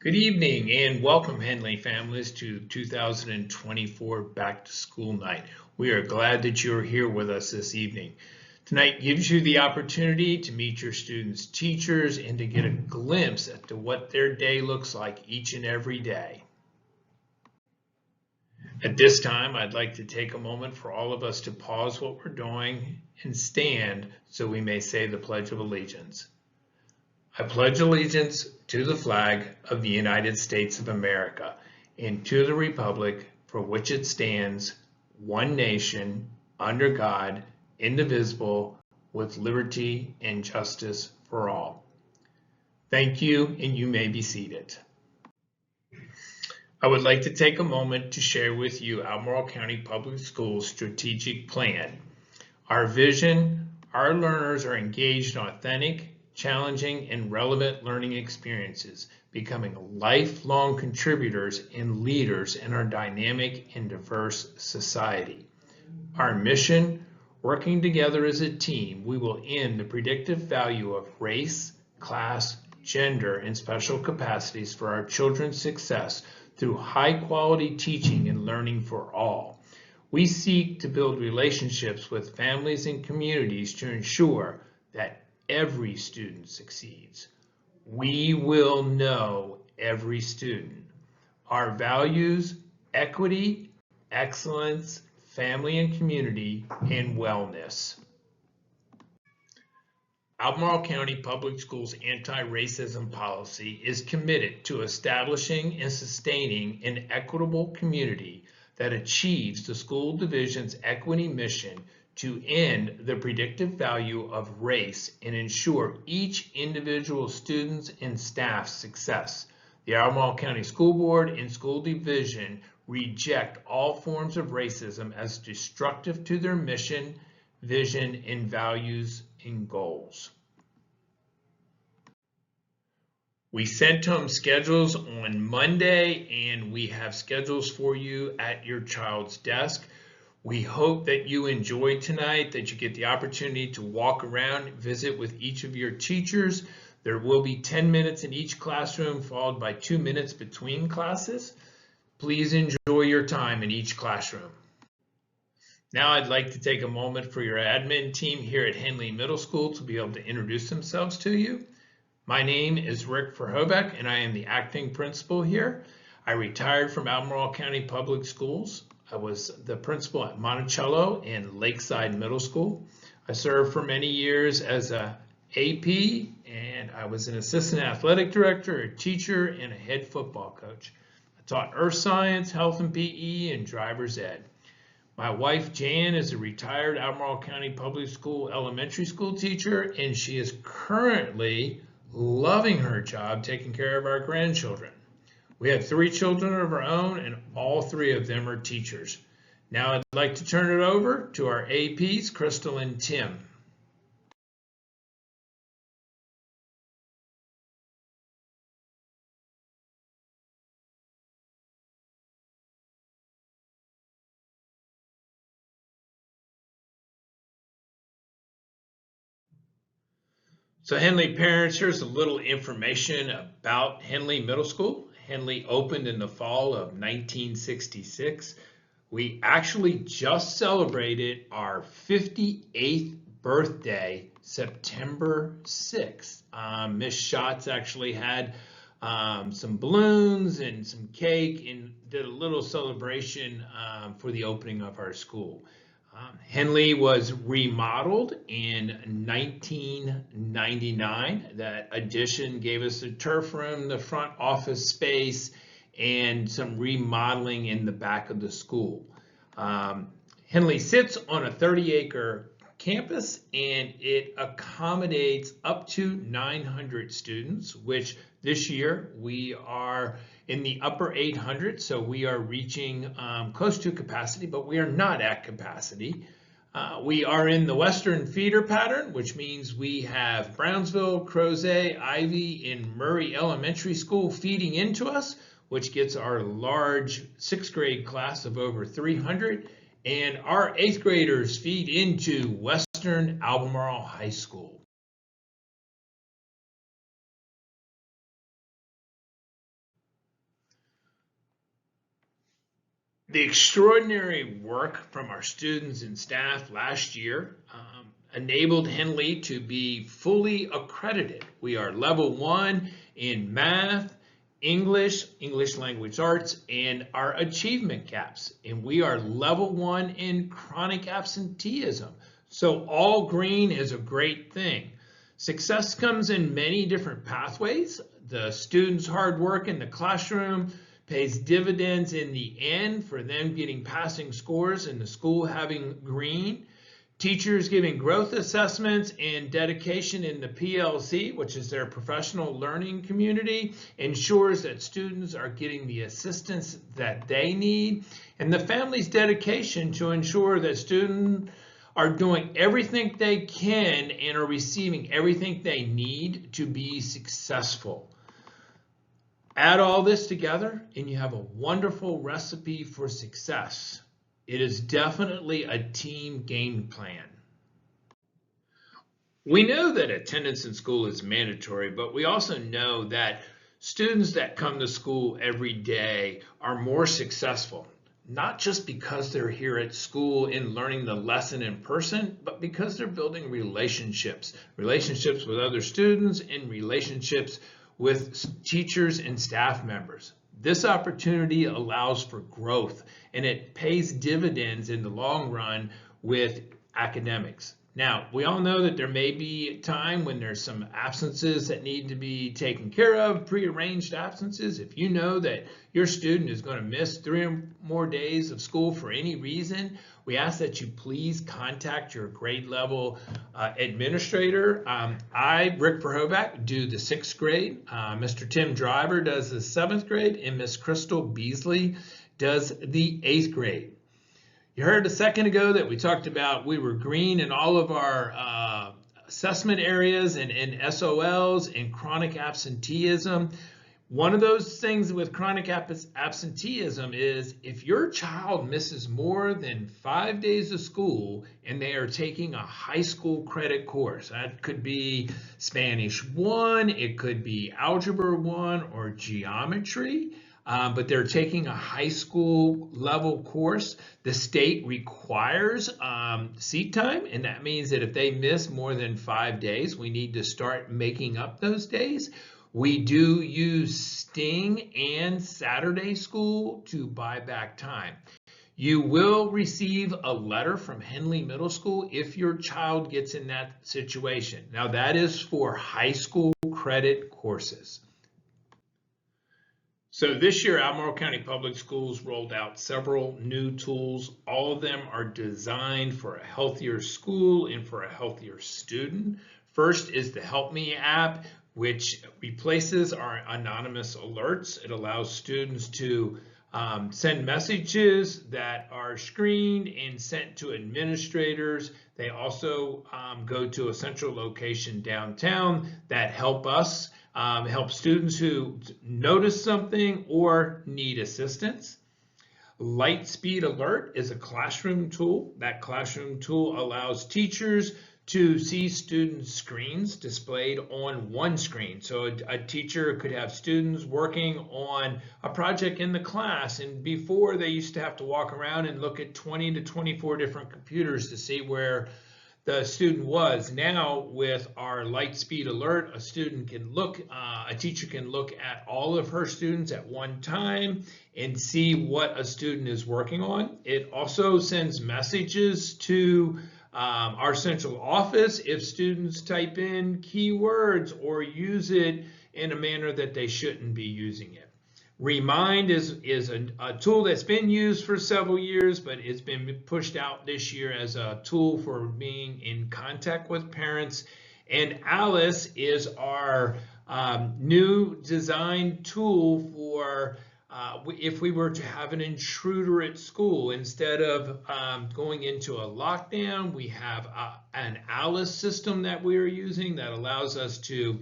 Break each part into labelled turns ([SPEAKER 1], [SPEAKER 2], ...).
[SPEAKER 1] Good evening and welcome, Henley families, to 2024 Back to School Night. We are glad that you're here with us this evening. Tonight gives you the opportunity to meet your students' teachers and to get a glimpse at what their day looks like each and every day. At this time, I'd like to take a moment for all of us to pause what we're doing and stand so we may say the Pledge of Allegiance. I pledge allegiance to the flag of the United States of America and to the republic for which it stands, one nation, under God, indivisible, with liberty and justice for all. Thank you, and you may be seated. I would like to take a moment to share with you Albemarle County Public Schools' strategic plan. Our vision: our learners are engaged in authentic, challenging, and relevant learning experiences, becoming lifelong contributors and leaders in our dynamic and diverse society. Our mission: working together as a team, we will end the predictive value of race, class, gender, and special capacities for our children's success through high-quality teaching and learning for all. We seek to build relationships with families and communities to ensure that every student succeeds. We will know every student. Our values: equity, excellence, family and community, and wellness. Albemarle County Public Schools' anti-racism policy is committed to establishing and sustaining an equitable community that achieves the school division's equity mission to end the predictive value of race and ensure each individual student's and staff's success. The Albemarle County School Board and School Division reject all forms of racism as destructive to their mission, vision, and values and goals. We sent home schedules on Monday, and we have schedules for you at your child's desk. We hope that you enjoyed tonight, that you get the opportunity to walk around, visit with each of your teachers. There will be 10 minutes in each classroom, followed by 2 minutes between classes. Please enjoy your time in each classroom. Now I'd like to take a moment for your admin team here at Henley Middle School to be able to introduce themselves to you. My name is Rick Verhoebeck, and I am the acting principal here. I retired from Albemarle County Public Schools. I was the principal at Monticello and Lakeside Middle School. I served for many years as a AP, and I was an assistant athletic director, a teacher, and a head football coach. I taught earth science, health and PE, and driver's ed. My wife, Jan, is a retired Albemarle County Public School elementary school teacher, and she is currently loving her job taking care of our grandchildren. We have 3 children of our own, and all 3 of them are teachers. Now I'd like to turn it over to our APs, Crystal and Tim. So Henley parents, here's a little information about Henley Middle School. Henley opened in the fall of 1966. We actually just celebrated our 58th birthday, September 6th. Miss Schatz actually had some balloons and some cake and did a little celebration for the opening of our school. Henley was remodeled in 1999. That addition gave us a turf room, the front office space, and some remodeling in the back of the school. Henley sits on a 30-acre campus, and it accommodates up to 900 students, which this year we are in the upper 800, so we are reaching close to capacity, but we are not at capacity. We are in the western feeder pattern, which means we have Brownsville, Crozet, Ivy, and Murray Elementary School feeding into us, which gets our large 6th grade class of over 300, and our 8th graders feed into Western Albemarle High School. The extraordinary work from our students and staff last year enabled Henley to be fully accredited. We are level 1 in math, English language arts, and our achievement gaps. And we are level 1 in chronic absenteeism. So all green is a great thing. Success comes in many different pathways. The students' hard work in the classroom pays dividends in the end for them getting passing scores and the school having green. Teachers giving growth assessments and dedication in the PLC, which is their professional learning community, ensures that students are getting the assistance that they need. And the family's dedication to ensure that students are doing everything they can and are receiving everything they need to be successful. Add all this together and you have a wonderful recipe for success. It is definitely a team game plan. We know that attendance in school is mandatory, but we also know that students that come to school every day are more successful, not just because they're here at school and learning the lesson in person, but because they're building relationships with other students and relationships with teachers and staff members. This opportunity allows for growth and it pays dividends in the long run with academics. Now, we all know that there may be a time when there's some absences that need to be taken care of, prearranged absences. If you know that your student is going to miss 3 or more days of school for any reason, we ask that you please contact your grade level administrator. Rick Verhoevac, do the 6th grade. Mr. Tim Driver does the 7th grade, and Miss Crystal Beasley does the 8th grade. You heard a second ago that we talked about we were green in all of our assessment areas and SOLs and chronic absenteeism. One of those things with chronic absenteeism is if your child misses more than 5 days of school and they are taking a high school credit course, that could be Spanish 1, it could be Algebra 1 or Geometry, but they're taking a high school level course, the state requires seat time, and that means that if they miss more than 5 days, we need to start making up those days. We do use Sting and Saturday School to buy back time. You will receive a letter from Henley Middle School if your child gets in that situation. Now that is for high school credit courses. So this year, Albemarle County Public Schools rolled out several new tools. All of them are designed for a healthier school and for a healthier student. First is the Help Me app, which replaces our anonymous alerts. It allows students to send messages that are screened and sent to administrators. They also go to a central location downtown that help us help students who notice something or need assistance. Lightspeed Alert is a classroom tool. That classroom tool allows teachers to see students' screens displayed on one screen. So a teacher could have students working on a project in the class, and before they used to have to walk around and look at 20 to 24 different computers to see where the student was. Now with our Lightspeed Alert, a teacher can look at all of her students at one time and see what a student is working on. It also sends messages to our central office if students type in keywords or use it in a manner that they shouldn't be using it. Remind is a tool that's been used for several years, but it's been pushed out this year as a tool for being in contact with parents. And Alice is our new design tool for if we were to have an intruder at school. Instead of going into a lockdown, we have an Alice system that we are using that allows us to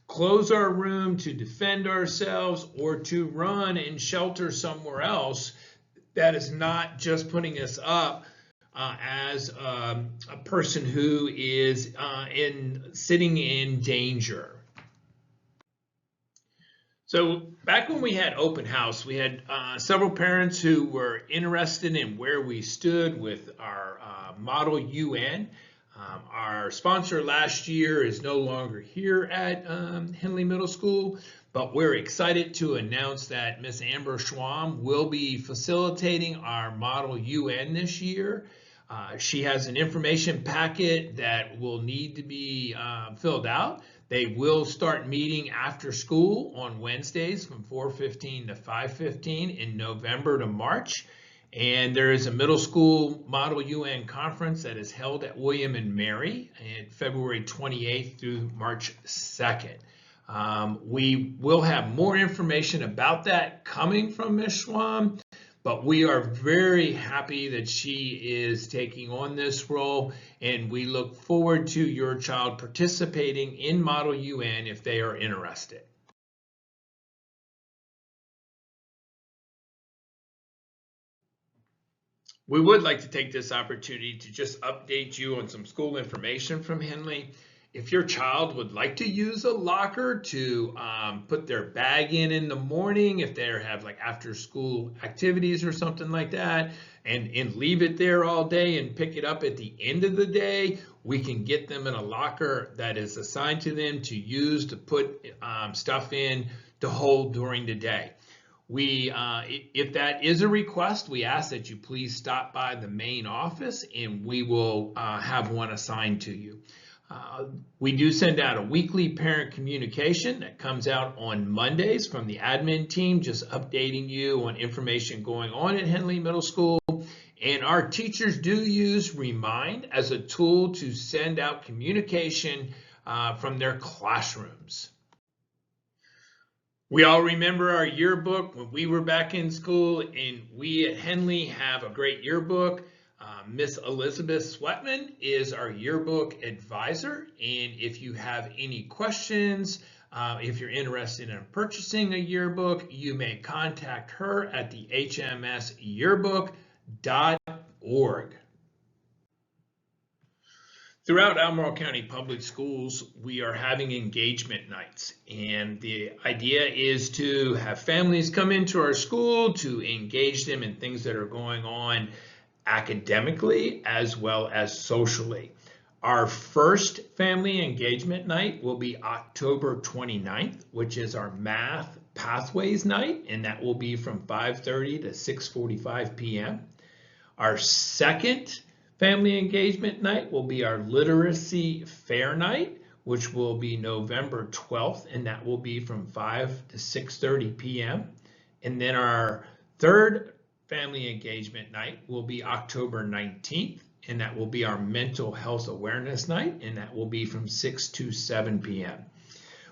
[SPEAKER 1] close our room to defend ourselves or to run and shelter somewhere else that is not just putting us up as a person who is sitting in danger. So back when we had open house, we had several parents who were interested in where we stood with our Model UN. Our sponsor last year is no longer here at Henley Middle School, but we're excited to announce that Miss Amber Schwam will be facilitating our Model UN this year. She has an information packet that will need to be filled out. They will start meeting after school on Wednesdays from 4:15 to 5:15 in November to March. And there is a middle school Model UN conference that is held at William and Mary on February 28th through March 2nd. We will have more information about that coming from Ms. Schwam, but we are very happy that she is taking on this role, and we look forward to your child participating in Model UN if they are interested. We would like to take this opportunity to just update you on some school information from Henley. If your child would like to use a locker to put their bag in the morning, if they have like after school activities or something like that, and leave it there all day and pick it up at the end of the day, we can get them in a locker that is assigned to them to use to put stuff in to hold during the day. If that is a request, we ask that you please stop by the main office and we will have one assigned to you. We do send out a weekly parent communication that comes out on Mondays from the admin team, just updating you on information going on at Henley Middle School. And our teachers do use Remind as a tool to send out communication from their classrooms. We all remember our yearbook when we were back in school, and we at Henley have a great yearbook. Miss Elizabeth Sweatman is our yearbook advisor, and if you have any questions, if you're interested in purchasing a yearbook, you may contact her at the hmsyearbook.org. Throughout Albemarle County Public Schools, we are having engagement nights, and the idea is to have families come into our school to engage them in things that are going on academically as well as socially. Our first family engagement night will be October 29th, which is our Math Pathways night, and that will be from 5:30 to 6:45 p.m. Our second family engagement night will be our Literacy Fair night, which will be November 12th, and that will be from 5 to 6:30 p.m. And then our third family engagement night will be October 19th, and that will be our Mental Health Awareness night, and that will be from 6 to 7 p.m.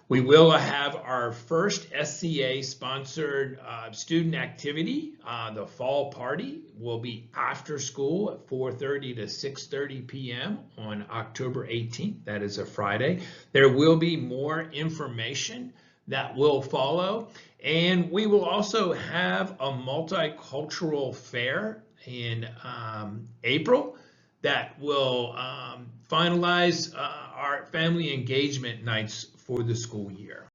[SPEAKER 1] We will have our first SCA sponsored student activity. The fall party will be after school at 4:30 to 6:30 p.m. on October 18th. That is a Friday. There will be more information that will follow. And we will also have a multicultural fair in April that will finalize our family engagement nights for the school year.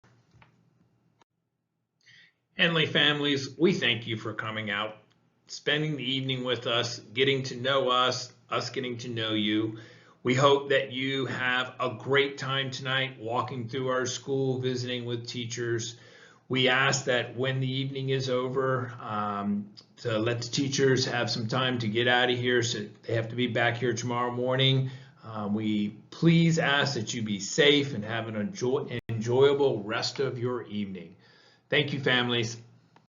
[SPEAKER 1] Henley families, we thank you for coming out, spending the evening with us, getting to know us getting to know you. We hope that you have a great time tonight walking through our school, visiting with teachers. We ask that when the evening is over, to let the teachers have some time to get out of here so they have to be back here tomorrow morning. We please ask that you be safe and have an enjoyable rest of your evening. Thank you, families.